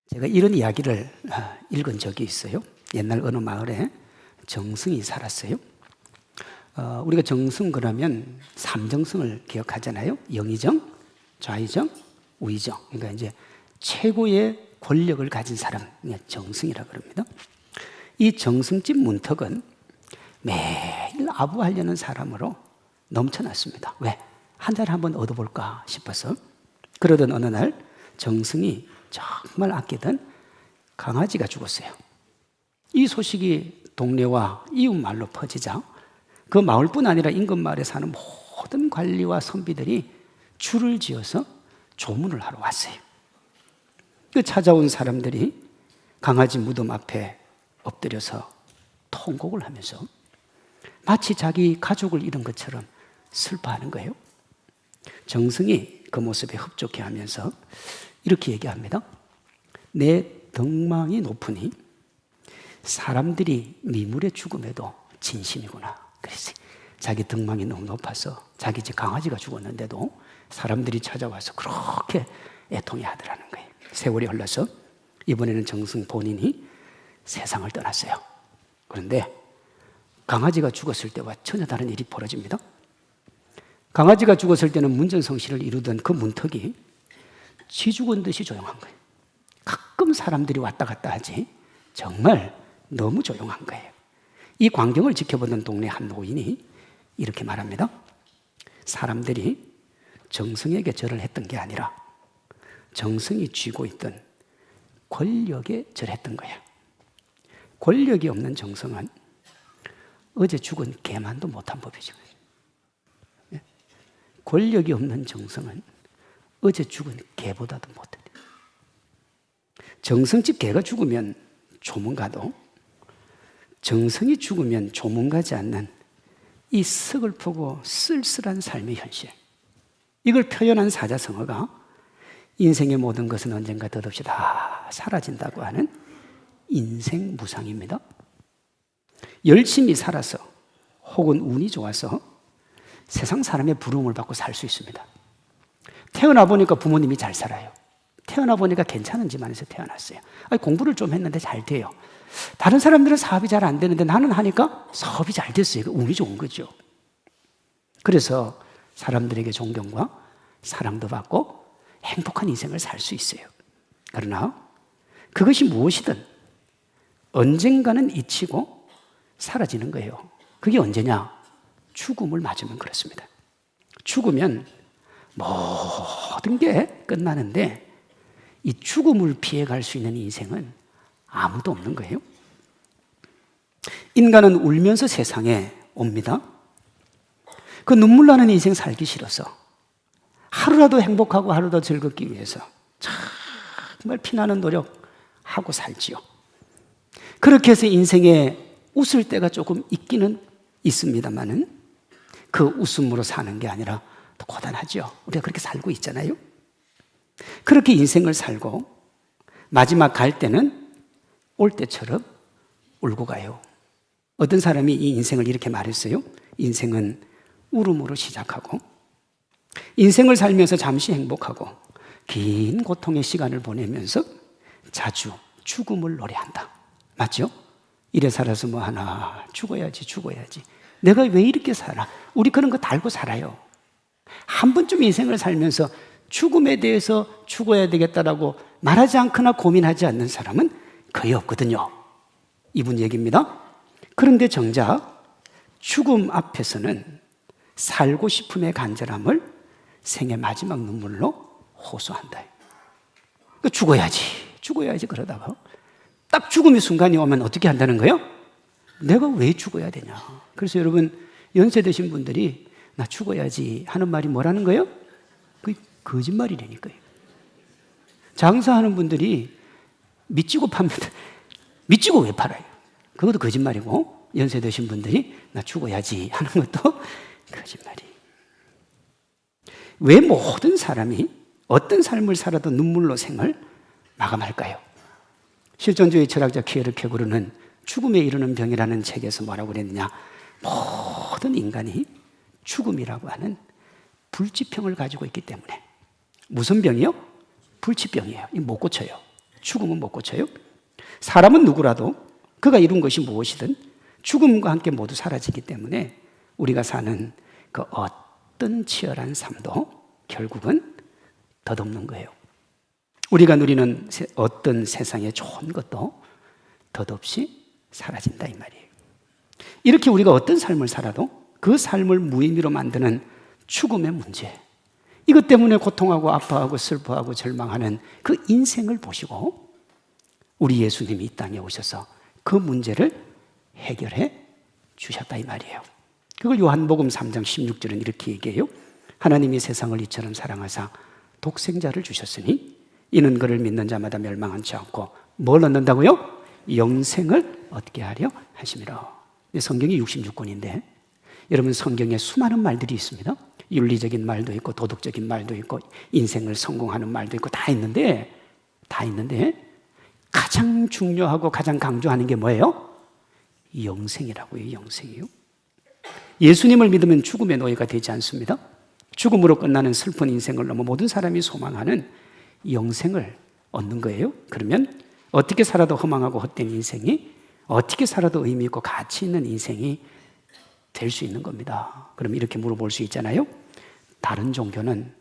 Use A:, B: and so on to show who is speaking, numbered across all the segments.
A: 제가 이런 이야기를 읽은 적이 있어요. 옛날 어느 마을에 정승이 살았어요. 우리가 정승 그러면 삼정승을 기억하잖아요. 영의정, 좌의정, 우의정. 그러니까 이제 최고의 권력을 가진 사람, 정승이라 그럽니다. 이 정승집 문턱은 매일 아부하려는 사람으로 넘쳐났습니다. 왜? 한 잔 한번 얻어볼까 싶어서. 그러던 어느 날 정승이 정말 아끼던 강아지가 죽었어요. 이 소식이 동네와 이웃 마을로 퍼지자 그 마을뿐 아니라 인근 마을에 사는 모든 관리와 선비들이 줄을 지어서 조문을 하러 왔어요. 그 찾아온 사람들이 강아지 무덤 앞에 엎드려서 통곡을 하면서 마치 자기 가족을 잃은 것처럼 슬퍼하는 거예요. 정승이 그 모습에 흡족해하면서 이렇게 얘기합니다. 내 덕망이 높으니 사람들이 미물의 죽음에도 진심이구나. 그랬어요. 자기 덕망이 너무 높아서 자기 집 강아지가 죽었는데도 사람들이 찾아와서 그렇게 애통해 하더라는 거예요. 세월이 흘러서 이번에는 정승 본인이 세상을 떠났어요. 그런데 강아지가 죽었을 때와 전혀 다른 일이 벌어집니다. 강아지가 죽었을 때는 문전성시를 이루던 그 문턱이 쥐 죽은 듯이 조용한 거예요. 가끔 사람들이 왔다 갔다 하지 정말 너무 조용한 거예요. 이 광경을 지켜보던 동네 한 노인이 이렇게 말합니다. 사람들이 정승에게 절을 했던 게 아니라 정승이 쥐고 있던 권력에 절했던 거예요. 권력이 없는 정승은 어제 죽은 개만도 못한 법이죠. 권력이 없는 정승은 어제 죽은 개보다도 못해. 정승집 개가 죽으면 조문가도 정승이 죽으면 조문가지 않는 이 서글프고 쓸쓸한 삶의 현실, 이걸 표현한 사자성어가 인생의 모든 것은 언젠가 덧없이 다 사라진다고 하는 인생무상입니다. 열심히 살아서 혹은 운이 좋아서 세상 사람의 부러움을 받고 살 수 있습니다. 태어나 보니까 부모님이 잘 살아요. 태어나 보니까 괜찮은 집안에서 태어났어요. 공부를 좀 했는데 잘 돼요. 다른 사람들은 사업이 잘 안 되는데 나는 하니까 사업이 잘 됐어요. 운이 좋은 거죠. 그래서 사람들에게 존경과 사랑도 받고 행복한 인생을 살 수 있어요. 그러나 그것이 무엇이든 언젠가는 잊히고 사라지는 거예요. 그게 언제냐? 죽음을 맞으면 그렇습니다. 죽으면 모든 게 끝나는데 이 죽음을 피해갈 수 있는 인생은 아무도 없는 거예요. 인간은 울면서 세상에 옵니다. 그 눈물 나는 인생 살기 싫어서 하루라도 행복하고 하루라도 즐겁기 위해서 정말 피나는 노력하고 살지요. 그렇게 해서 인생에 웃을 때가 조금 있기는 있습니다만은 그 웃음으로 사는 게 아니라 또 고단하죠. 우리가 그렇게 살고 있잖아요. 그렇게 인생을 살고 마지막 갈 때는 올 때처럼 울고 가요. 어떤 사람이 이 인생을 이렇게 말했어요. 인생은 울음으로 시작하고 인생을 살면서 잠시 행복하고 긴 고통의 시간을 보내면서 자주 죽음을 노래한다. 맞죠? 이래 살아서 뭐 하나, 죽어야지. 내가 왜 이렇게 살아? 우리 그런 거 다 알고 살아요. 한 번쯤 인생을 살면서 죽음에 대해서 죽어야 되겠다라고 말하지 않거나 고민하지 않는 사람은 거의 없거든요. 이분 얘기입니다. 그런데 정작 죽음 앞에서는 살고 싶음의 간절함을 생의 마지막 눈물로 호소한다. 그러니까 죽어야지 그러다가 딱 죽음의 순간이 오면 어떻게 한다는 거예요? 내가 왜 죽어야 되냐. 그래서 여러분 연세 드신 분들이 나 죽어야지 하는 말이 뭐라는 거예요? 그게 거짓말이라니까요. 장사하는 분들이 미치고 팝니다. 미치고 왜 팔아요? 그것도 거짓말이고 연세 드신 분들이 나 죽어야지 하는 것도 거짓말이에요. 왜 모든 사람이 어떤 삶을 살아도 눈물로 생을 마감할까요? 실존주의 철학자 키에르케고르는 죽음에 이르는 병이라는 책에서 뭐라고 그랬느냐? 모든 인간이 죽음이라고 하는 불치병을 가지고 있기 때문에. 무슨 병이요? 불치병이에요. 이거 못 고쳐요. 죽음은 못 고쳐요. 사람은 누구라도 그가 이룬 것이 무엇이든 죽음과 함께 모두 사라지기 때문에 우리가 사는 그 어떤 치열한 삶도 결국은 덧없는 거예요. 우리가 누리는 어떤 세상의 좋은 것도 덧없이 사라진다 이 말이에요. 이렇게 우리가 어떤 삶을 살아도 그 삶을 무의미로 만드는 죽음의 문제, 이것 때문에 고통하고 아파하고 슬퍼하고 절망하는 그 인생을 보시고 우리 예수님이 이 땅에 오셔서 그 문제를 해결해 주셨다 이 말이에요. 그걸 요한복음 3장 16절은 이렇게 얘기해요. 하나님이 세상을 이처럼 사랑하사 독생자를 주셨으니 이는 그를 믿는 자마다 멸망하지 않고 뭘 얻는다고요? 영생을 얻게 하려 하심이라. 성경이 66권인데 여러분, 성경에 수많은 말들이 있습니다. 윤리적인 말도 있고 도덕적인 말도 있고 인생을 성공하는 말도 있고 다 있는데 가장 중요하고 가장 강조하는 게 뭐예요? 영생이라고요. 영생이요. 예수님을 믿으면 죽음의 노예가 되지 않습니다. 죽음으로 끝나는 슬픈 인생을 넘어 모든 사람이 소망하는 영생을 얻는 거예요. 그러면 어떻게 살아도 허망하고 헛된 인생이 어떻게 살아도 의미 있고 가치 있는 인생이 될 수 있는 겁니다. 그럼 이렇게 물어볼 수 있잖아요. 다른 종교는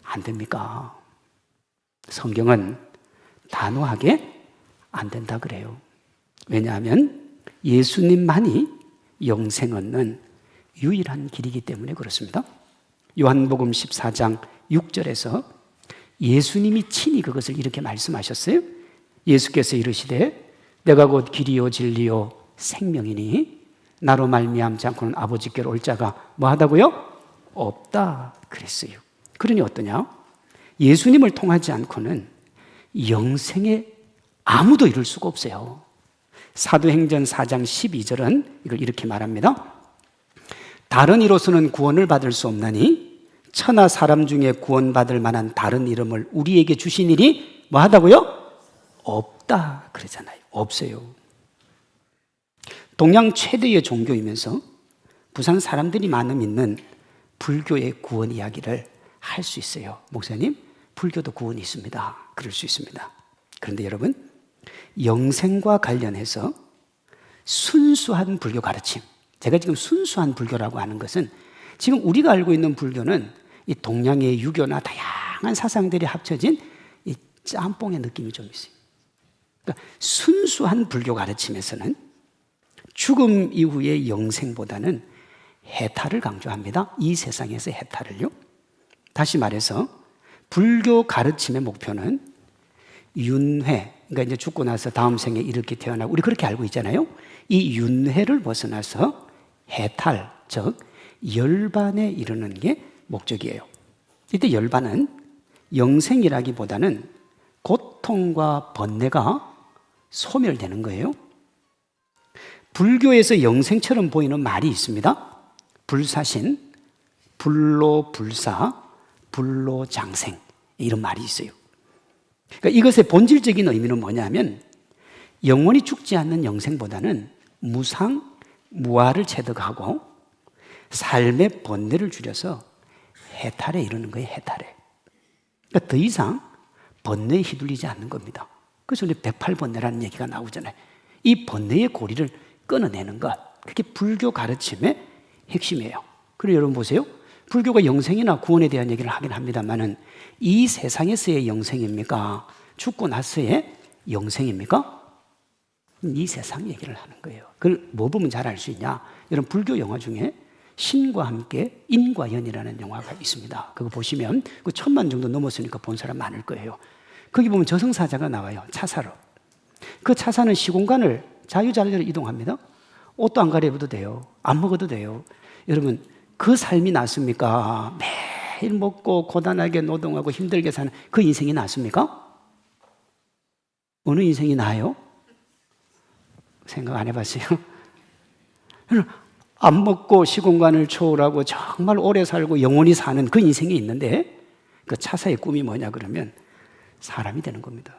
A: 안 됩니까? 성경은 단호하게 안 된다 그래요. 왜냐하면 예수님만이 영생 얻는 유일한 길이기 때문에 그렇습니다. 요한복음 14장 6절에서 예수님이 친히 그것을 이렇게 말씀하셨어요. 예수께서 이르시되 내가 곧 길이요 진리요 생명이니 나로 말미암지 않고는 아버지께로 올 자가 뭐 하다고요? 없다 그랬어요. 그러니 어떠냐? 예수님을 통하지 않고는 영생에 아무도 이룰 수가 없어요. 사도행전 4장 12절은 이걸 이렇게 말합니다. 다른 이로서는 구원을 받을 수 없나니 천하 사람 중에 구원받을 만한 다른 이름을 우리에게 주신 일이 뭐 하다고요? 없다 그러잖아요. 없어요. 동양 최대의 종교이면서 부산 사람들이 많이 믿는 불교의 구원 이야기를 할 수 있어요. 목사님, 불교도 구원이 있습니다. 그럴 수 있습니다. 그런데 여러분, 영생과 관련해서 순수한 불교 가르침, 제가 지금 순수한 불교라고 하는 것은 지금 우리가 알고 있는 불교는 이 동양의 유교나 다양한 사상들이 합쳐진 이 짬뽕의 느낌이 좀 있어요. 그러니까 순수한 불교 가르침에서는 죽음 이후의 영생보다는 해탈을 강조합니다. 이 세상에서 해탈을요. 다시 말해서 불교 가르침의 목표는 윤회, 그러니까 이제 죽고 나서 다음 생에 이렇게 태어나고 우리 그렇게 알고 있잖아요. 이 윤회를 벗어나서 해탈, 즉 열반에 이르는 게 목적이에요. 이때 열반은 영생이라기보다는 고통과 번뇌가 소멸되는 거예요. 불교에서 영생처럼 보이는 말이 있습니다. 불사신, 불로불사, 불로장생, 이런 말이 있어요. 그러니까 이것의 본질적인 의미는 뭐냐면 영원히 죽지 않는 영생보다는 무상, 무아를 체득하고 삶의 번뇌를 줄여서 해탈에 이르는 거예요. 해탈에. 그러니까 더 이상 번뇌에 휘둘리지 않는 겁니다. 그래서 우리 108번뇌라는 얘기가 나오잖아요. 이 번뇌의 고리를 끊어내는 것, 그게 불교 가르침의 핵심이에요. 그리고 여러분 보세요. 불교가 영생이나 구원에 대한 얘기를 하긴 합니다만은 이 세상에서의 영생입니까? 죽고 나서의 영생입니까? 이 세상 얘기를 하는 거예요. 그걸 뭐 보면 잘 알 수 있냐? 여러분 불교 영화 중에 신과 함께 인과 연이라는 영화가 있습니다. 그거 보시면 그 1000만 정도 넘었으니까 본 사람 많을 거예요. 거기 보면 저승사자가 나와요. 차사로. 그 차사는 시공간을 자유자재로 이동합니다. 옷도 안 갈아입어도 돼요. 안 먹어도 돼요. 여러분 그 삶이 낫습니까? 매일 먹고 고단하게 노동하고 힘들게 사는 그 인생이 낫습니까? 어느 인생이 나아요? 생각 안 해봤어요? 안 먹고 시공간을 초월하고 정말 오래 살고 영원히 사는 그 인생이 있는데 그 차사의 꿈이 뭐냐 그러면 사람이 되는 겁니다.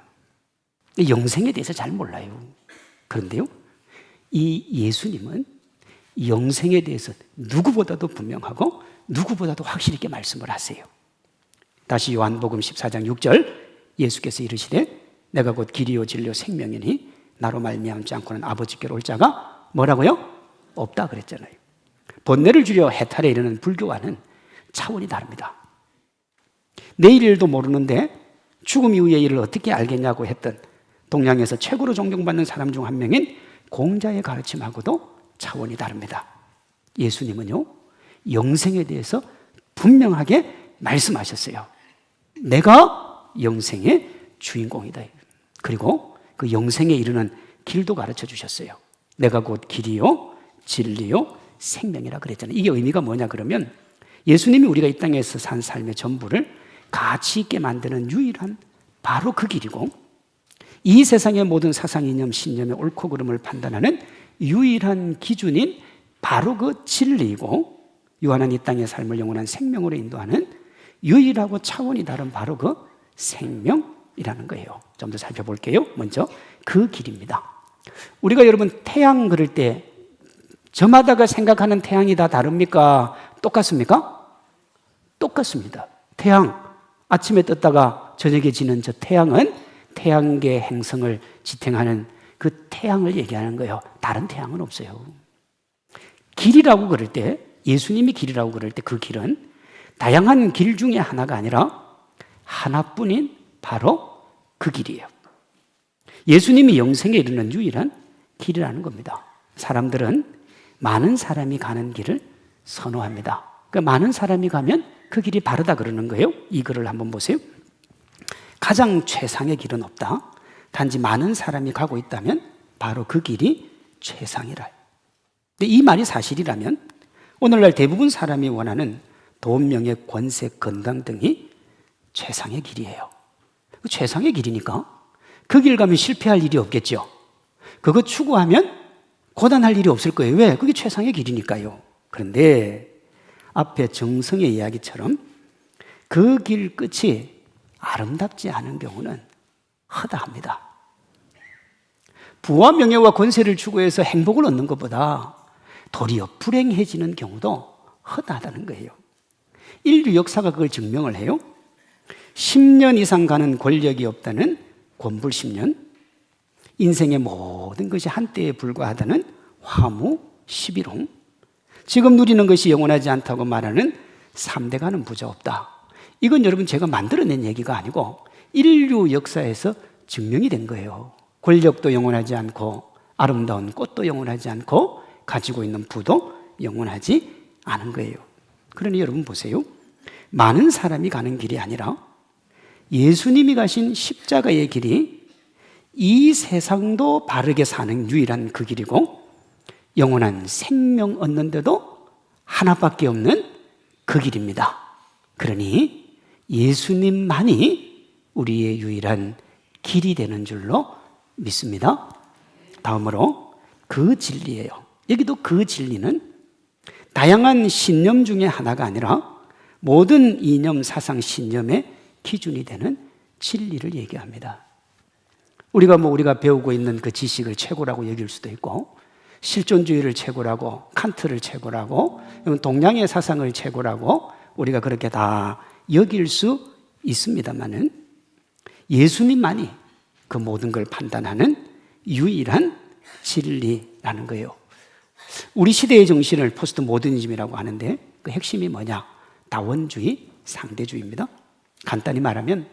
A: 영생에 대해서 잘 몰라요. 그런데요, 이 예수님은 영생에 대해서 누구보다도 분명하고 누구보다도 확실히 있게 말씀을 하세요. 다시 요한복음 14장 6절 예수께서 이르시되 내가 곧 길이요 진리요 생명이니 나로 말미암지 않고는 아버지께로 올 자가 뭐라고요? 없다 그랬잖아요. 번뇌를 주려 해탈에 이르는 불교와는 차원이 다릅니다. 내일 일도 모르는데 죽음 이후의 일을 어떻게 알겠냐고 했던 동양에서 최고로 존경받는 사람 중 한 명인 공자의 가르침하고도 차원이 다릅니다. 예수님은요, 영생에 대해서 분명하게 말씀하셨어요. 내가 영생의 주인공이다. 그리고 그 영생에 이르는 길도 가르쳐 주셨어요. 내가 곧 길이요 진리요 생명이라 그랬잖아요. 이게 의미가 뭐냐 그러면 예수님이 우리가 이 땅에서 산 삶의 전부를 가치 있게 만드는 유일한 바로 그 길이고, 이 세상의 모든 사상, 이념, 신념의 옳고 그름을 판단하는 유일한 기준인 바로 그 진리이고, 유한한 이 땅의 삶을 영원한 생명으로 인도하는 유일하고 차원이 다른 바로 그 생명이라는 거예요. 좀 더 살펴볼게요. 먼저 그 길입니다. 우리가 여러분 태양 그릴 때 저마다가 생각하는 태양이 다 다릅니까? 똑같습니까? 똑같습니다. 태양, 아침에 떴다가 저녁에 지는 저 태양은 태양계 행성을 지탱하는 그 태양을 얘기하는 거예요. 다른 태양은 없어요. 길이라고 그럴 때, 예수님이 길이라고 그럴 때 그 길은 다양한 길 중에 하나가 아니라 하나뿐인 바로 그 길이에요. 예수님이 영생에 이르는 유일한 길이라는 겁니다. 사람들은 많은 사람이 가는 길을 선호합니다. 그러니까 많은 사람이 가면 그 길이 바르다 그러는 거예요. 이 글을 한번 보세요. 가장 최상의 길은 없다. 단지 많은 사람이 가고 있다면 바로 그 길이 최상이라. 근데 이 말이 사실이라면 오늘날 대부분 사람이 원하는 돈, 명예, 권세, 건강 등이 최상의 길이에요. 최상의 길이니까 그 길 가면 실패할 일이 없겠죠. 그거 추구하면 고단할 일이 없을 거예요. 왜? 그게 최상의 길이니까요. 그런데 앞에 정성의 이야기처럼 그 길 끝이 아름답지 않은 경우는 허다합니다. 부와 명예와 권세를 추구해서 행복을 얻는 것보다 도리어 불행해지는 경우도 허다하다는 거예요. 인류 역사가 그걸 증명을 해요. 10년 이상 가는 권력이 없다는 권불 10년, 인생의 모든 것이 한때에 불과하다는 화무 11홍, 지금 누리는 것이 영원하지 않다고 말하는 3대 가는 부자 없다. 이건 여러분 제가 만들어낸 얘기가 아니고 인류 역사에서 증명이 된 거예요. 권력도 영원하지 않고 아름다운 꽃도 영원하지 않고 가지고 있는 부도 영원하지 않은 거예요. 그러니 여러분 보세요. 많은 사람이 가는 길이 아니라 예수님이 가신 십자가의 길이 이 세상도 바르게 사는 유일한 그 길이고, 영원한 생명 얻는데도 하나밖에 없는 그 길입니다. 그러니 예수님만이 우리의 유일한 길이 되는 줄로 믿습니다. 다음으로 그 진리예요. 여기도 그 진리는 다양한 신념 중에 하나가 아니라 모든 이념, 사상, 신념의 기준이 되는 진리를 얘기합니다. 우리가 배우고 있는 그 지식을 최고라고 여길 수도 있고, 실존주의를 최고라고, 칸트를 최고라고, 동양의 사상을 최고라고 우리가 그렇게 다 여길 수 있습니다만은 예수님만이 그 모든 걸 판단하는 유일한 진리라는 거예요. 우리 시대의 정신을 포스트 모더니즘이라고 하는데 그 핵심이 뭐냐? 다원주의, 상대주의입니다. 간단히 말하면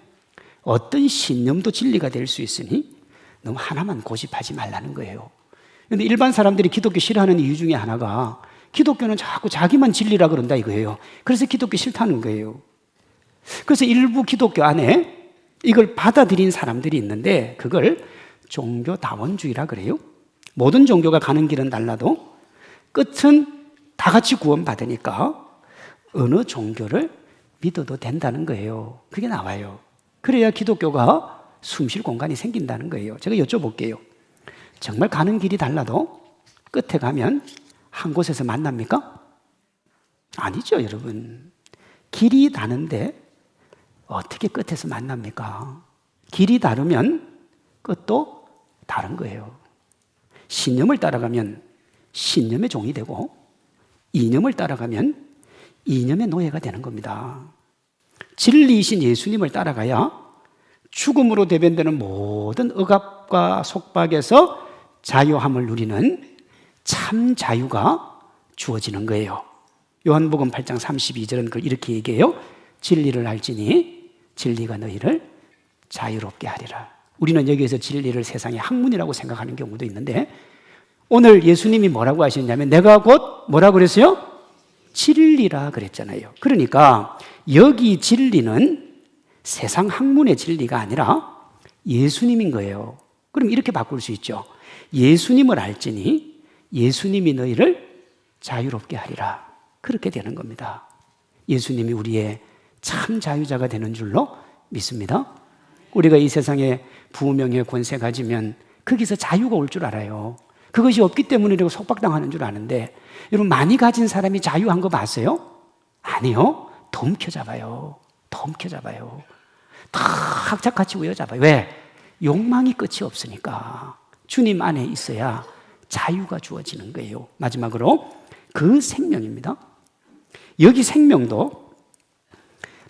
A: 어떤 신념도 진리가 될 수 있으니 너무 하나만 고집하지 말라는 거예요. 그런데 일반 사람들이 기독교 싫어하는 이유 중에 하나가 기독교는 자꾸 자기만 진리라 그런다 이거예요. 그래서 기독교 싫다는 거예요. 그래서 일부 기독교 안에 이걸 받아들인 사람들이 있는데 그걸 종교다원주의라 그래요. 모든 종교가 가는 길은 달라도 끝은 다 같이 구원받으니까 어느 종교를 믿어도 된다는 거예요. 그게 나와요. 그래야 기독교가 숨 쉴 공간이 생긴다는 거예요. 제가 여쭤볼게요. 정말 가는 길이 달라도 끝에 가면 한 곳에서 만납니까? 아니죠, 여러분. 길이 다른데 어떻게 끝에서 만납니까? 길이 다르면 끝도 다른 거예요. 신념을 따라가면 신념의 종이 되고, 이념을 따라가면 이념의 노예가 되는 겁니다. 진리이신 예수님을 따라가야 죽음으로 대변되는 모든 억압과 속박에서 자유함을 누리는 참 자유가 주어지는 거예요. 요한복음 8장 32절은 그걸 이렇게 얘기해요. 진리를 알지니 진리가 너희를 자유롭게 하리라. 우리는 여기에서 진리를 세상의 학문이라고 생각하는 경우도 있는데, 오늘 예수님이 뭐라고 하셨냐면 내가 곧 뭐라고 그랬어요? 진리라 그랬잖아요. 그러니까 여기 진리는 세상 학문의 진리가 아니라 예수님인 거예요. 그럼 이렇게 바꿀 수 있죠. 예수님을 알지니 예수님이 너희를 자유롭게 하리라. 그렇게 되는 겁니다. 예수님이 우리의 참 자유자가 되는 줄로 믿습니다. 우리가 이 세상에 부명예 권세 가지면 거기서 자유가 올 줄 알아요. 그것이 없기 때문에 우리가 속박당하는 줄 아는데, 여러분 많이 가진 사람이 자유한 거 봤어요? 아니요. 더 움켜잡아요. 더 움켜잡아요. 다 학착같이 우여잡아요. 왜? 욕망이 끝이 없으니까. 주님 안에 있어야 자유가 주어지는 거예요. 마지막으로 그 생명입니다. 여기 생명도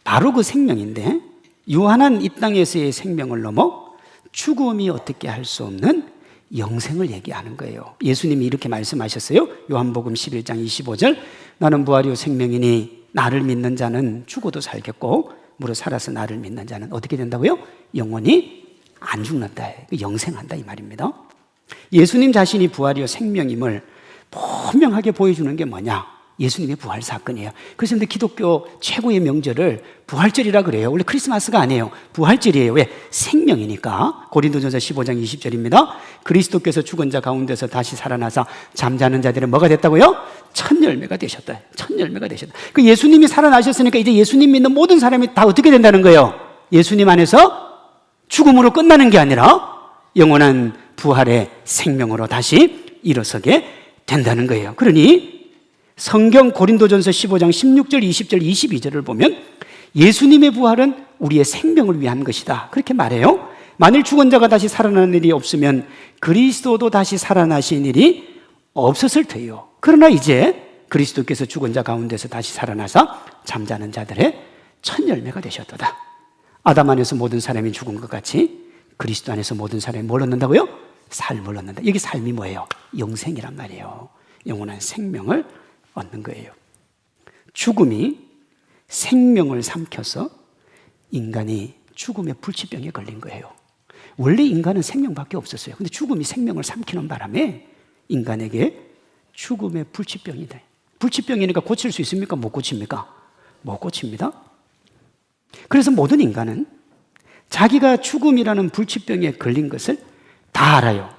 A: 바로 그 생명인데, 유한한 이 땅에서의 생명을 넘어 죽음이 어떻게 할 수 없는 영생을 얘기하는 거예요. 예수님이 이렇게 말씀하셨어요. 요한복음 11장 25절, 나는 부활이요 생명이니 나를 믿는 자는 죽어도 살겠고 무릇 살아서 나를 믿는 자는 어떻게 된다고요? 영원히 안 죽는다. 영생한다 이 말입니다. 예수님 자신이 부활이요 생명임을 분명하게 보여주는 게 뭐냐? 예수님의 부활 사건이에요. 그래서 근데 기독교 최고의 명절을 부활절이라 그래요. 원래 크리스마스가 아니에요. 부활절이에요. 왜? 생명이니까. 고린도전서 15장 20절입니다. 그리스도께서 죽은 자 가운데서 다시 살아나서 잠자는 자들은 뭐가 됐다고요? 첫 열매가 되셨다. 첫 열매가 되셨다. 그 예수님이 살아나셨으니까 이제 예수님 믿는 모든 사람이 다 어떻게 된다는 거예요? 예수님 안에서 죽음으로 끝나는 게 아니라 영원한 부활의 생명으로 다시 일어서게 된다는 거예요. 그러니 성경 고린도전서 15장 16절, 20절, 22절을 보면 예수님의 부활은 우리의 생명을 위한 것이다. 그렇게 말해요. 만일 죽은 자가 다시 살아나는 일이 없으면 그리스도도 다시 살아나신 일이 없었을 테요. 그러나 이제 그리스도께서 죽은 자 가운데서 다시 살아나서 잠자는 자들의 첫 열매가 되셨도다. 아담 안에서 모든 사람이 죽은 것 같이 그리스도 안에서 모든 사람이 뭘 얻는다고요? 삶을 얻는다. 여기 삶이 뭐예요? 영생이란 말이에요. 영원한 생명을 얻는 거예요. 죽음이 생명을 삼켜서 인간이 죽음의 불치병에 걸린 거예요. 원래 인간은 생명밖에 없었어요. 근데 죽음이 생명을 삼키는 바람에 인간에게 죽음의 불치병이 돼. 불치병이니까 고칠 수 있습니까? 못 고칩니까? 못 고칩니다. 그래서 모든 인간은 자기가 죽음이라는 불치병에 걸린 것을 다 알아요.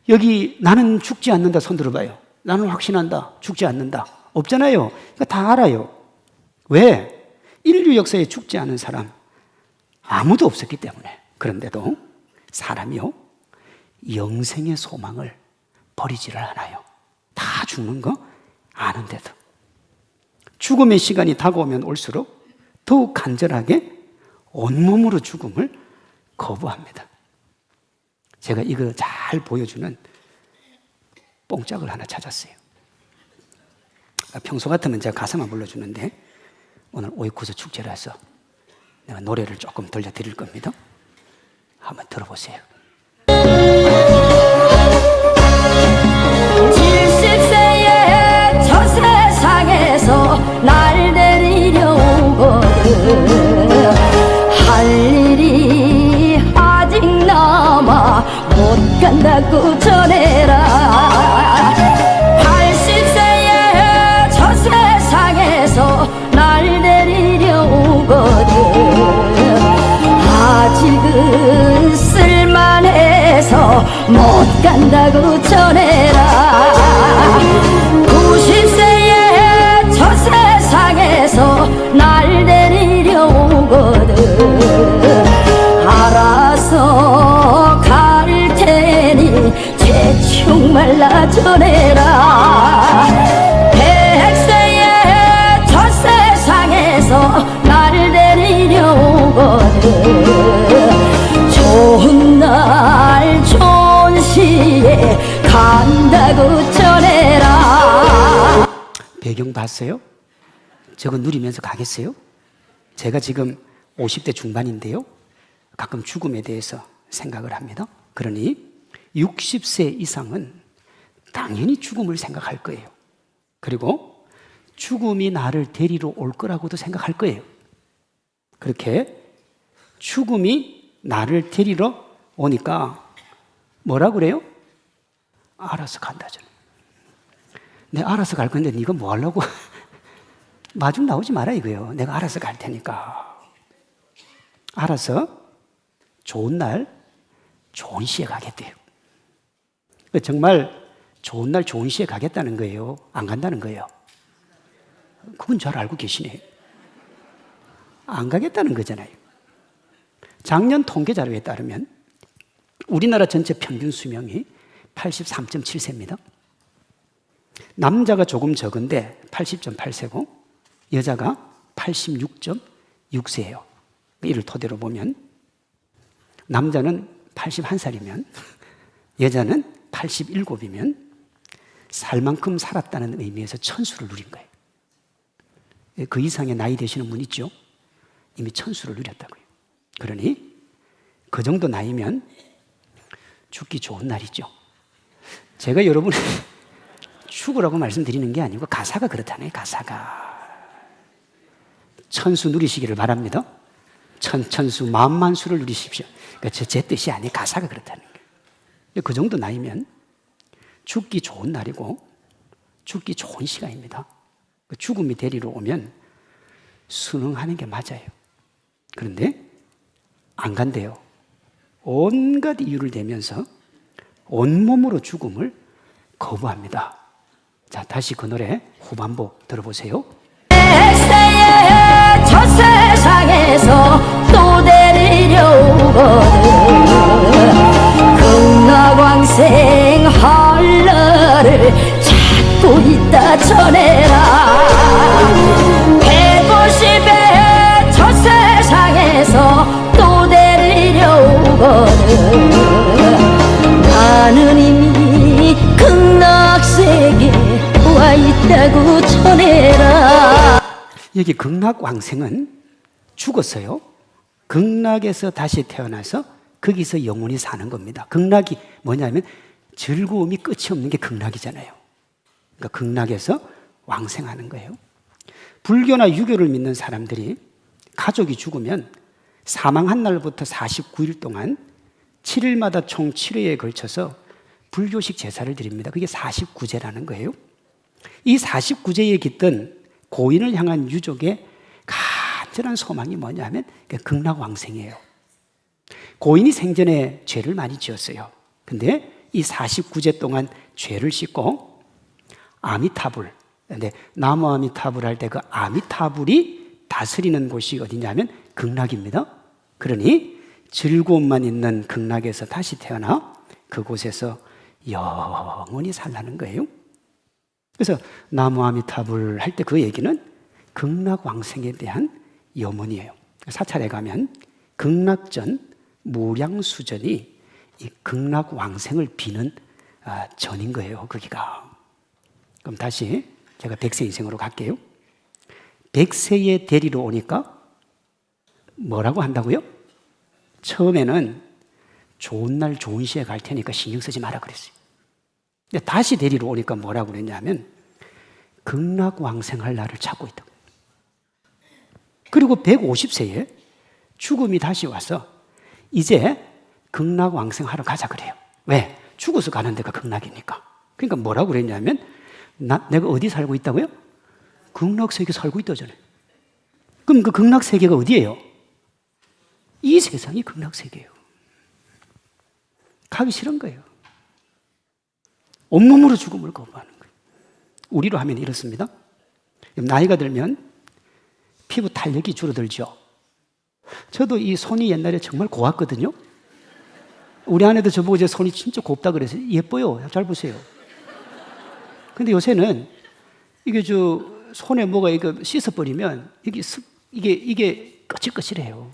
A: 여기 나는 죽지 않는다 손 들어봐요. 나는 확신한다. 죽지 않는다. 없잖아요. 그러니까 다 알아요. 왜? 인류 역사에 죽지 않은 사람 아무도 없었기 때문에. 그런데도 사람이요, 영생의 소망을 버리지를 않아요. 다 죽는 거 아는데도. 죽음의 시간이 다가오면 올수록 더욱 간절하게 온몸으로 죽음을 거부합니다. 제가 이거 잘 보여주는 뽕짝을 하나 찾았어요. 평소 같으면 제가 가사만 불러주는데 오늘 오이쿠스 축제라서 내가 노래를 조금 들려드릴 겁니다. 한번 들어보세요.
B: 70세에 저 세상에서 날 데리려 오거든. 할 일이 아직 남아 못 간다고 전해라. 80세에 저 세상에서 날 데리려 오거든. 아직은 쓸만해서 못 간다고 전해라. 90세에 저 세상에서 날 데리려 오거든. 알아서 갈 테니 대충 말라 전해라. 100세에 저 세상에서 날 데리려 오거든. 좋은 날 좋은 시에 간다고 전해라.
A: 배경 봤어요? 저거 누리면서 가겠어요? 제가 지금 50대 중반인데요. 가끔 죽음에 대해서 생각을 합니다. 그러니 60세 이상은 당연히 죽음을 생각할 거예요. 그리고 죽음이 나를 데리러 올 거라고도 생각할 거예요. 그렇게 죽음이 나를 데리러 오니까 뭐라 그래요? 알아서 간다잖아요. 내가 알아서 갈 건데 네가 뭐 하려고 마중 나오지 마라 이거예요. 내가 알아서 갈 테니까. 알아서 좋은 날 좋은 시에 가겠대요. 정말 좋은 날 좋은 시에 가겠다는 거예요? 안 간다는 거예요? 그건 잘 알고 계시네. 안 가겠다는 거잖아요. 작년 통계 자료에 따르면 우리나라 전체 평균 수명이 83.7세입니다. 남자가 조금 적은데 80.8세고 여자가 86.6세예요. 이를 토대로 보면 남자는 81살이면 여자는 87이면 살 만큼 살았다는 의미에서 천수를 누린 거예요. 그 이상의 나이 되시는 분 있죠? 이미 천수를 누렸다고요. 그러니 그 정도 나이면 죽기 좋은 날이죠. 제가 여러분 죽으라고 말씀드리는 게 아니고 가사가 그렇다네요. 가사가 천수 누리시기를 바랍니다. 천천수 만만수를 누리십시오. 그러니까 제 뜻이 아니에요. 가사가 그렇다는 거예요. 그 정도 나이면 죽기 좋은 날이고 죽기 좋은 시간입니다. 죽음이 데리러 오면 순응하는 게 맞아요. 그런데 안 간대요. 온갖 이유를 대면서 온몸으로 죽음을 거부합니다. 자, 다시 그 노래 후반부 들어보세요.
B: 백세의 저 세상에서 또 데리려 오거든 극락왕생 할 날을 찾고 있다 전해라 150의 저 세상에서 또 데리려 오거든 나는 이미 극락세계에 와 있다고 전해라.
A: 여기 극락왕생은 죽었어요. 극락에서 다시 태어나서 거기서 영원히 사는 겁니다. 극락이 뭐냐면 즐거움이 끝이 없는 게 극락이잖아요. 그러니까 극락에서 왕생하는 거예요. 불교나 유교를 믿는 사람들이 가족이 죽으면 사망한 날부터 49일 동안 7일마다 총 7회에 걸쳐서 불교식 제사를 드립니다. 그게 49제라는 거예요. 이 49제에 깃든 고인을 향한 유족의 간절한 소망이 뭐냐면 극락왕생이에요. 고인이 생전에 죄를 많이 지었어요. 근데 이 49제 동안 죄를 씻고 아미타불, 근데 나무 아미타불 할 때 그 아미타불이 다스리는 곳이 어디냐면 극락입니다. 그러니 즐거움만 있는 극락에서 다시 태어나 그곳에서 영원히 살라는 거예요. 그래서 나무 아미타불 할 때 그 얘기는 극락왕생에 대한 염원이에요. 사찰에 가면 극락전 무량수전이 이 극락왕생을 비는 전인 거예요. 거기가. 그럼 다시 제가 100세 인생으로 갈게요. 100세에 데리러 오니까 뭐라고 한다고요? 처음에는 좋은 날 좋은 시에 갈 테니까 신경 쓰지 마라 그랬어요. 근데 다시 데리러 오니까 뭐라고 그랬냐면 극락왕생할 날을 찾고 있다. 그리고 150세에 죽음이 다시 와서 이제 극락왕생하러 가자 그래요. 왜? 죽어서 가는 데가 극락이니까. 그러니까 뭐라고 그랬냐면 내가 어디 살고 있다고요? 극락세계 살고 있다잖아요. 그럼 그 극락세계가 어디예요? 이 세상이 극락세계예요. 가기 싫은 거예요. 온몸으로 죽음을 거부하는 거예요. 우리로 하면 이렇습니다. 나이가 들면 피부 탄력이 줄어들죠. 저도 이 손이 옛날에 정말 고왔거든요. 우리 아내도 저보고 제 손이 진짜 곱다 그래서 예뻐요. 잘 보세요. 근데 요새는 이게 손에 뭐가 이거 씻어버리면 이게 거칠거칠해요.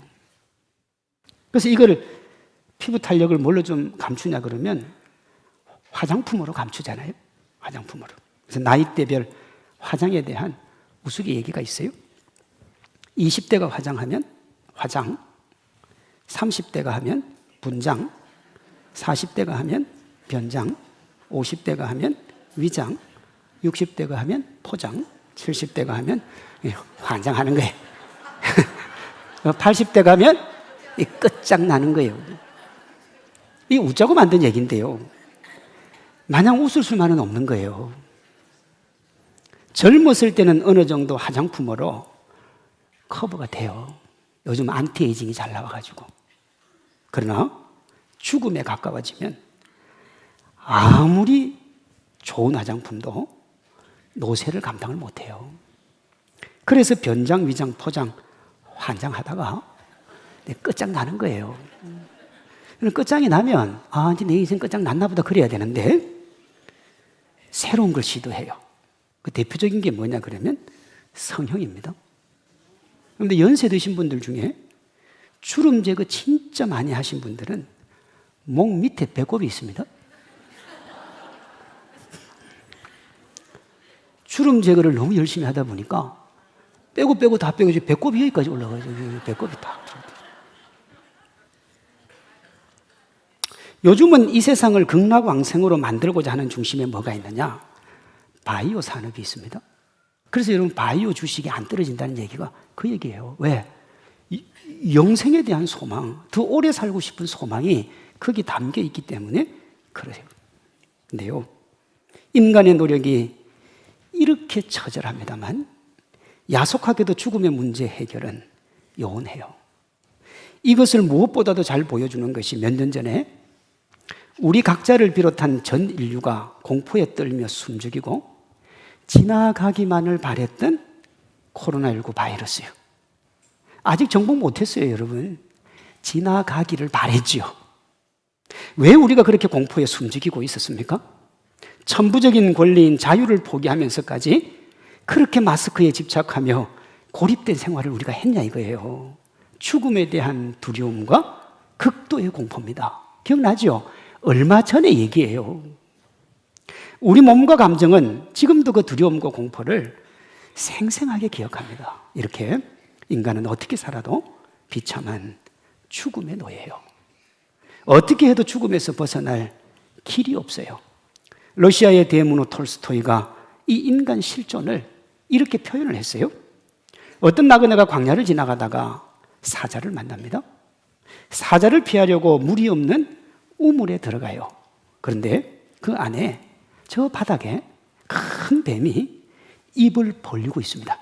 A: 그래서 이거를 피부 탄력을 뭘로 좀 감추냐 그러면 화장품으로 감추잖아요. 화장품으로. 그래서 나이대별 화장에 대한 우스갯 얘기가 있어요. 20대가 화장하면 화장, 30대가 하면 분장, 40대가 하면 변장, 50대가 하면 위장, 60대가 하면 포장, 70대가 하면 환장하는 거예요. 80대 가면 끝장나는 거예요. 이게 웃자고 만든 얘기인데요. 마냥 웃을 수만은 없는 거예요. 젊었을 때는 어느 정도 화장품으로 커버가 돼요. 요즘 안티에이징이 잘 나와가지고. 그러나 죽음에 가까워지면 아무리 좋은 화장품도 노쇠를 감당을 못해요. 그래서 변장, 위장, 포장, 환장하다가 끝장나는 거예요. 끝장이 나면 이제 내 인생 끝장났나 보다 그래야 되는데 새로운 걸 시도해요. 그 대표적인 게 뭐냐 그러면 성형입니다. 그런데 연세 드신 분들 중에 주름 제거 진짜 많이 하신 분들은 목 밑에 배꼽이 있습니다. 주름 제거를 너무 열심히 하다 보니까 빼고 다 빼고 배꼽이 여기까지 올라가요. 배꼽이 다. 요즘은 이 세상을 극락왕생으로 만들고자 하는 중심에 뭐가 있느냐? 바이오 산업이 있습니다. 그래서 여러분 바이오 주식이 안 떨어진다는 얘기가 그 얘기예요. 왜? 영생에 대한 소망, 더 오래 살고 싶은 소망이 거기 담겨 있기 때문에 그래요. 근데요, 인간의 노력이 이렇게 처절합니다만 야속하게도 죽음의 문제 해결은 요원해요. 이것을 무엇보다도 잘 보여주는 것이 몇 년 전에 우리 각자를 비롯한 전 인류가 공포에 떨며 숨죽이고 지나가기만을 바랬던 코로나19 바이러스요. 아직 정복 못했어요, 여러분. 지나가기를 바랬지요. 왜 우리가 그렇게 공포에 숨죽이고 있었습니까? 천부적인 권리인 자유를 포기하면서까지 그렇게 마스크에 집착하며 고립된 생활을 우리가 했냐 이거예요. 죽음에 대한 두려움과 극도의 공포입니다. 기억나죠? 얼마 전의 얘기예요. 우리 몸과 감정은 지금도 그 두려움과 공포를 생생하게 기억합니다. 이렇게 인간은 어떻게 살아도 비참한 죽음의 노예예요. 어떻게 해도 죽음에서 벗어날 길이 없어요. 러시아의 대문호 톨스토이가 이 인간 실존을 이렇게 표현을 했어요. 어떤 나그네가 광야를 지나가다가 사자를 만납니다. 사자를 피하려고 물이 없는 우물에 들어가요. 그런데 그 안에 저 바닥에 큰 뱀이 입을 벌리고 있습니다.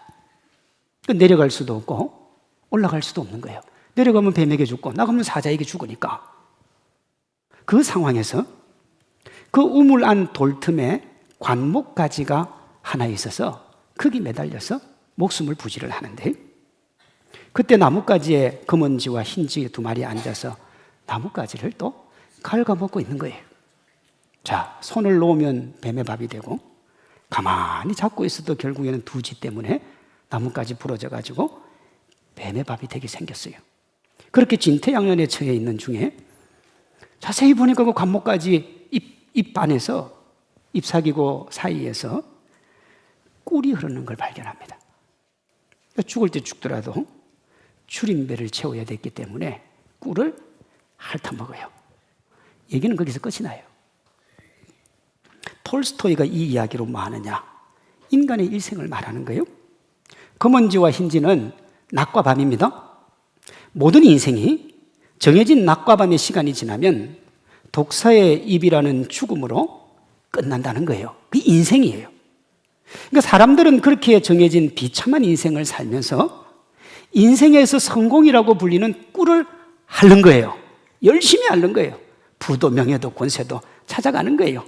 A: 내려갈 수도 없고 올라갈 수도 없는 거예요. 내려가면 뱀에게 죽고 나가면 사자에게 죽으니까. 그 상황에서 그 우물 안 돌틈에 관목가지가 하나 있어서 거기 매달려서 목숨을 부지를 하는데 그때 나뭇가지에 검은지와 흰지 두 마리 앉아서 나뭇가지를 또 갉아먹고 있는 거예요. 자, 손을 놓으면 뱀의 밥이 되고 가만히 잡고 있어도 결국에는 두 지 때문에 나뭇가지 부러져 가지고 뱀의 밥이 되게 생겼어요. 그렇게 진퇴양난에 처해 있는 중에 자세히 보니까 그 관목가지 잎 안에서 잎사귀고 사이에서 꿀이 흐르는 걸 발견합니다. 죽을 때 죽더라도 줄임배를 채워야 됐기 때문에 꿀을 핥아먹어요. 얘기는 거기서 끝이 나요. 톨스토이가 이 이야기로 뭐 하느냐? 인간의 일생을 말하는 거예요. 검은지와 흰지는 낮과 밤입니다. 모든 인생이 정해진 낮과 밤의 시간이 지나면 독사의 입이라는 죽음으로 끝난다는 거예요. 그게 인생이에요. 그러니까 사람들은 그렇게 정해진 비참한 인생을 살면서 인생에서 성공이라고 불리는 꿀을 핥는 거예요. 열심히 핥는 거예요. 부도 명예도 권세도 찾아가는 거예요.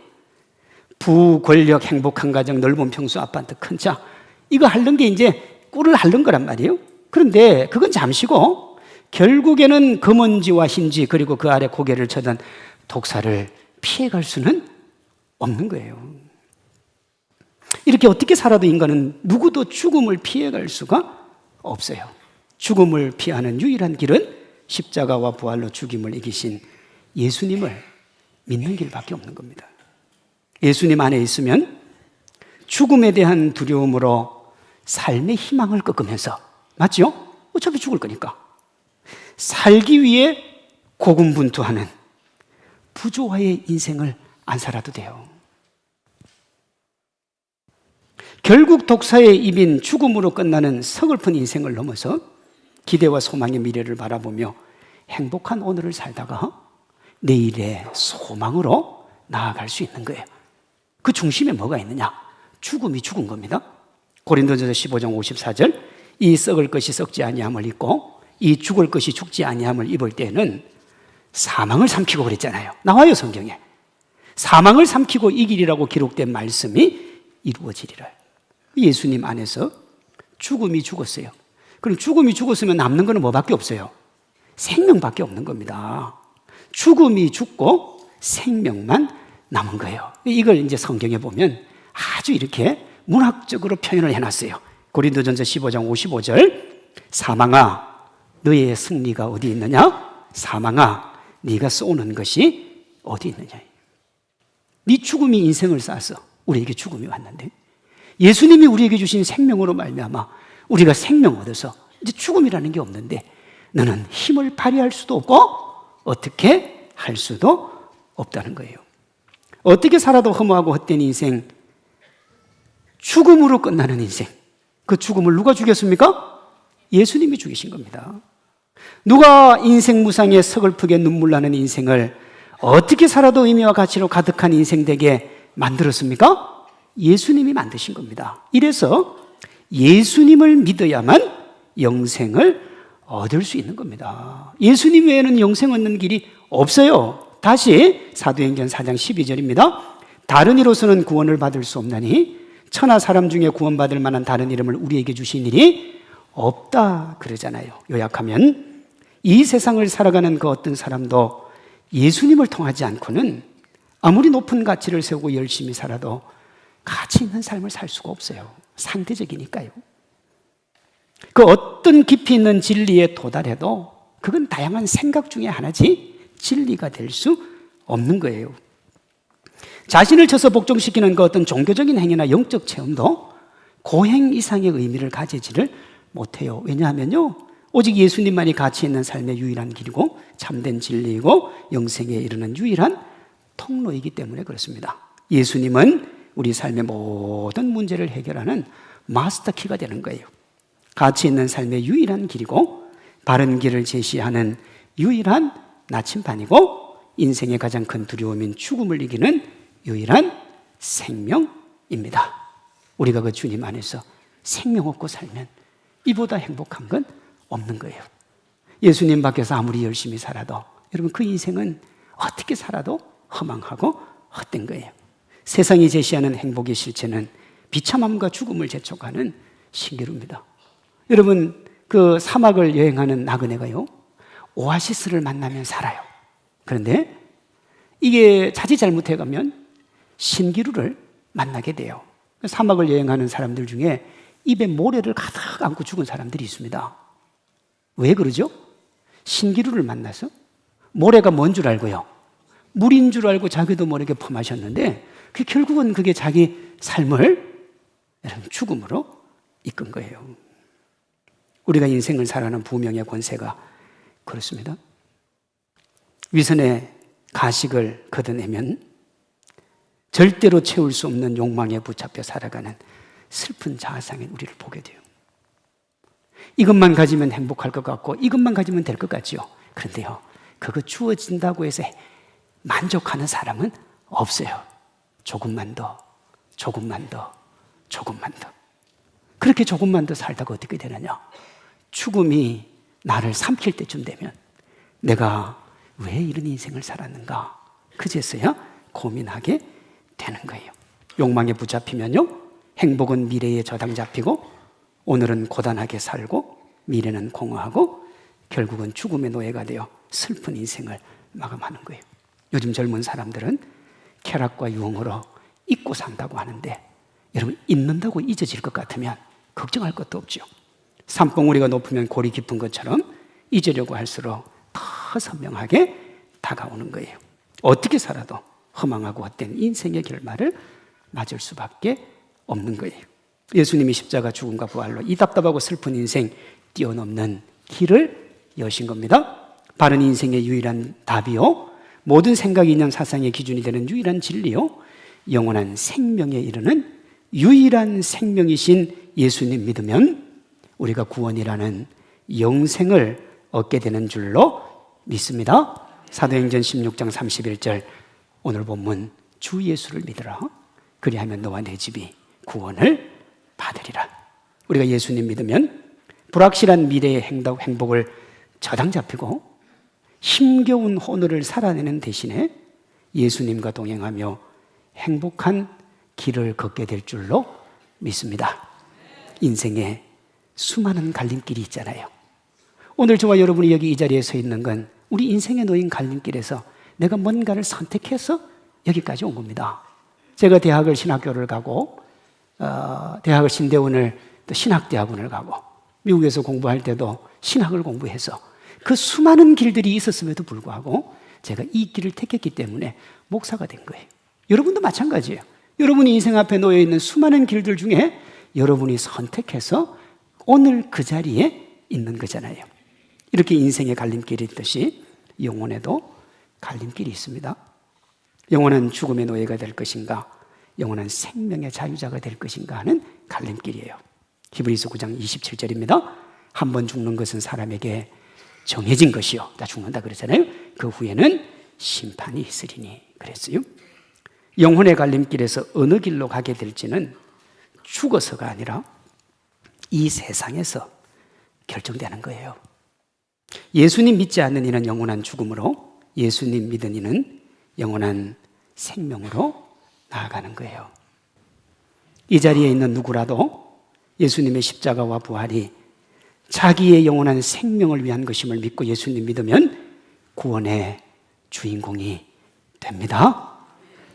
A: 부, 권력, 행복한 가정, 넓은 평수, 아파트, 큰 차 이거 핥는 게 이제 꿀을 핥는 거란 말이에요. 그런데 그건 잠시고 결국에는 검은지와 흰지 그리고 그 아래 고개를 쳐든 독사를 피해갈 수는 없는 거예요. 이렇게 어떻게 살아도 인간은 누구도 죽음을 피해갈 수가 없어요. 죽음을 피하는 유일한 길은 십자가와 부활로 죽임을 이기신 예수님을 믿는 길밖에 없는 겁니다. 예수님 안에 있으면 죽음에 대한 두려움으로 삶의 희망을 꺾으면서 맞죠? 어차피 죽을 거니까 살기 위해 고군분투하는 부조화의 인생을 안 살아도 돼요. 결국 독사의 입인 죽음으로 끝나는 서글픈 인생을 넘어서 기대와 소망의 미래를 바라보며 행복한 오늘을 살다가 내일의 소망으로 나아갈 수 있는 거예요. 그 중심에 뭐가 있느냐? 죽음이 죽은 겁니다. 고린도전서 15장 54절, 이 썩을 것이 썩지 아니함을 입고 이 죽을 것이 죽지 아니함을 입을 때는 사망을 삼키고 그랬잖아요. 나와요, 성경에. 사망을 삼키고 이기리라고 기록된 말씀이 이루어지리라. 예수님 안에서 죽음이 죽었어요. 그럼 죽음이 죽었으면 남는 거는 뭐밖에 없어요? 생명밖에 없는 겁니다. 죽음이 죽고 생명만 남은 거예요. 이걸 이제 성경에 보면 아주 이렇게 문학적으로 표현을 해놨어요. 고린도전서 15장 55절, 사망아 너의 승리가 어디 있느냐? 사망아 네가 쏘는 것이 어디 있느냐? 네 죽음이 인생을 쌓았어. 우리에게 죽음이 왔는데 예수님이 우리에게 주신 생명으로 말미암아 우리가 생명 얻어서 이제 죽음이라는 게 없는데 너는 힘을 발휘할 수도 없고 어떻게 할 수도 없다는 거예요. 어떻게 살아도 허무하고 헛된 인생, 죽음으로 끝나는 인생. 그 죽음을 누가 죽였습니까? 예수님이 죽이신 겁니다. 누가 인생 무상에 서글프게 눈물 나는 인생을 어떻게 살아도 의미와 가치로 가득한 인생 되게 만들었습니까? 예수님이 만드신 겁니다. 이래서 예수님을 믿어야만 영생을 얻을 수 있는 겁니다. 예수님 외에는 영생 얻는 길이 없어요. 다시 사도행전 4장 12절입니다. 다른 이로서는 구원을 받을 수 없나니 천하 사람 중에 구원받을 만한 다른 이름을 우리에게 주신 일이 없다 그러잖아요. 요약하면 이 세상을 살아가는 그 어떤 사람도 예수님을 통하지 않고는 아무리 높은 가치를 세우고 열심히 살아도 가치 있는 삶을 살 수가 없어요. 상대적이니까요. 그 어떤 깊이 있는 진리에 도달해도 그건 다양한 생각 중에 하나지 진리가 될 수 없는 거예요. 자신을 쳐서 복종시키는 그 어떤 종교적인 행위나 영적 체험도 고행 이상의 의미를 가지지를 못해요. 왜냐하면요, 오직 예수님만이 가치 있는 삶의 유일한 길이고 참된 진리이고 영생에 이르는 유일한 통로이기 때문에 그렇습니다. 예수님은 우리 삶의 모든 문제를 해결하는 마스터키가 되는 거예요. 가치 있는 삶의 유일한 길이고 바른 길을 제시하는 유일한 나침반이고 인생의 가장 큰 두려움인 죽음을 이기는 유일한 생명입니다. 우리가 그 주님 안에서 생명 얻고 살면 이보다 행복한 건 없는 거예요. 예수님 밖에서 아무리 열심히 살아도 여러분 그 인생은 어떻게 살아도 허망하고 헛된 거예요. 세상이 제시하는 행복의 실체는 비참함과 죽음을 재촉하는 신기루입니다. 여러분 그 사막을 여행하는 나그네가요 오아시스를 만나면 살아요. 그런데 이게 자칫 잘못해가면 신기루를 만나게 돼요. 사막을 여행하는 사람들 중에 입에 모래를 가득 안고 죽은 사람들이 있습니다. 왜 그러죠? 신기루를 만나서 모래가 뭔 줄 알고요, 물인 줄 알고 자기도 모르게 품하셨는데 결국은 그게 자기 삶을 죽음으로 이끈 거예요. 우리가 인생을 살아가는 부명의 권세가 그렇습니다. 위선의 가식을 걷어내면 절대로 채울 수 없는 욕망에 붙잡혀 살아가는 슬픈 자아상인 우리를 보게 돼요. 이것만 가지면 행복할 것 같고 이것만 가지면 될 것 같죠. 그런데요, 그거 주어진다고 해서 만족하는 사람은 없어요. 조금만 더, 조금만 더, 조금만 더. 그렇게 조금만 더 살다가 어떻게 되느냐? 죽음이 나를 삼킬 때쯤 되면 내가 왜 이런 인생을 살았는가? 그제서야 고민하게 되는 거예요. 욕망에 붙잡히면요, 행복은 미래에 저당 잡히고 오늘은 고단하게 살고 미래는 공허하고 결국은 죽음의 노예가 되어 슬픈 인생을 마감하는 거예요. 요즘 젊은 사람들은 쾌락과 유흥으로 잊고 산다고 하는데 여러분, 잊는다고 잊어질 것 같으면 걱정할 것도 없죠. 산봉우리가 높으면 골이 깊은 것처럼 잊으려고 할수록 더 선명하게 다가오는 거예요. 어떻게 살아도 허망하고 헛된 인생의 결말을 맞을 수밖에 없는 거예요. 예수님이 십자가 죽음과 부활로 이 답답하고 슬픈 인생 뛰어넘는 길을 여신 겁니다. 바른 인생의 유일한 답이요, 모든 생각, 인연, 사상의 기준이 되는 유일한 진리요, 영원한 생명에 이르는 유일한 생명이신 예수님 믿으면 우리가 구원이라는 영생을 얻게 되는 줄로 믿습니다. 사도행전 16장 31절, 오늘 본문 주 예수를 믿으라. 그리하면 너와 내 집이 구원을 받으리라. 우리가 예수님 믿으면 불확실한 미래의 행복을 저당 잡히고 힘겨운 오늘을 살아내는 대신에 예수님과 동행하며 행복한 길을 걷게 될 줄로 믿습니다. 인생에 수많은 갈림길이 있잖아요. 오늘 저와 여러분이 여기 이 자리에 서 있는 건 우리 인생에 놓인 갈림길에서 내가 뭔가를 선택해서 여기까지 온 겁니다. 제가 대학을 신학교를 가고 대학을 신대원을 또 신학대학원을 가고 미국에서 공부할 때도 신학을 공부해서 그 수많은 길들이 있었음에도 불구하고 제가 이 길을 택했기 때문에 목사가 된 거예요. 여러분도 마찬가지예요. 여러분이 인생 앞에 놓여 있는 수많은 길들 중에 여러분이 선택해서 오늘 그 자리에 있는 거잖아요. 이렇게 인생의 갈림길이 있듯이 영혼에도 갈림길이 있습니다. 영원한 죽음의 노예가 될 것인가, 영원한 생명의 자유자가 될 것인가 하는 갈림길이에요. 히브리서 9장 27절입니다. 한 번 죽는 것은 사람에게 정해진 것이요, 다 죽는다 그랬잖아요. 그 후에는 심판이 있으리니 그랬어요. 영혼의 갈림길에서 어느 길로 가게 될지는 죽어서가 아니라 이 세상에서 결정되는 거예요. 예수님 믿지 않는 이는 영원한 죽음으로, 예수님 믿은 이는 영원한 생명으로 나아가는 거예요. 이 자리에 있는 누구라도 예수님의 십자가와 부활이 자기의 영원한 생명을 위한 것임을 믿고 예수님 믿으면 구원의 주인공이 됩니다.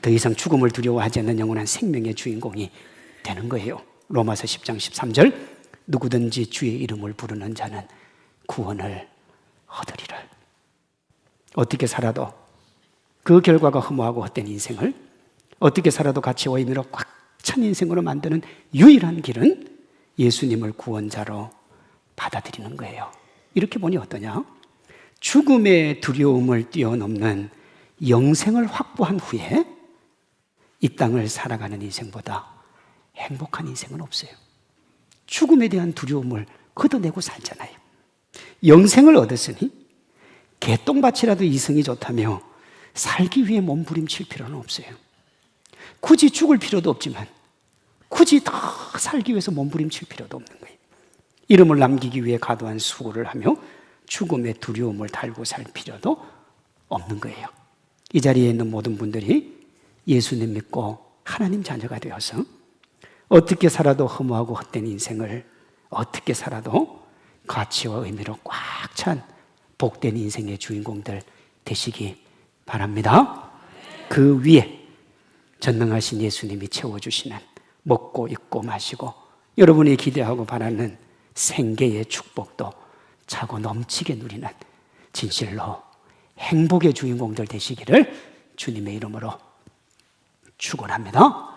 A: 더 이상 죽음을 두려워하지 않는 영원한 생명의 주인공이 되는 거예요. 로마서 10장 13절, 누구든지 주의 이름을 부르는 자는 구원을 얻으리라. 어떻게 살아도 그 결과가 허무하고 헛된 인생을 어떻게 살아도 가치와 의미로 꽉 찬 인생으로 만드는 유일한 길은 예수님을 구원자로 받아들이는 거예요. 이렇게 보니 어떠냐? 죽음의 두려움을 뛰어넘는 영생을 확보한 후에 이 땅을 살아가는 인생보다 행복한 인생은 없어요. 죽음에 대한 두려움을 걷어내고 살잖아요. 영생을 얻었으니 개똥밭이라도 이승이 좋다며 살기 위해 몸부림칠 필요는 없어요. 굳이 죽을 필요도 없지만 굳이 더 살기 위해서 몸부림칠 필요도 없는 거예요. 이름을 남기기 위해 과도한 수고를 하며 죽음의 두려움을 달고 살 필요도 없는 거예요. 이 자리에 있는 모든 분들이 예수님 믿고 하나님 자녀가 되어서 어떻게 살아도 허무하고 헛된 인생을 어떻게 살아도 가치와 의미로 꽉 찬 복된 인생의 주인공들 되시기 바랍니다. 그 위에 전능하신 예수님이 채워주시는 먹고 입고 마시고 여러분이 기대하고 바라는 생계의 축복도 차고 넘치게 누리는 진실로 행복의 주인공들 되시기를 주님의 이름으로 축원합니다.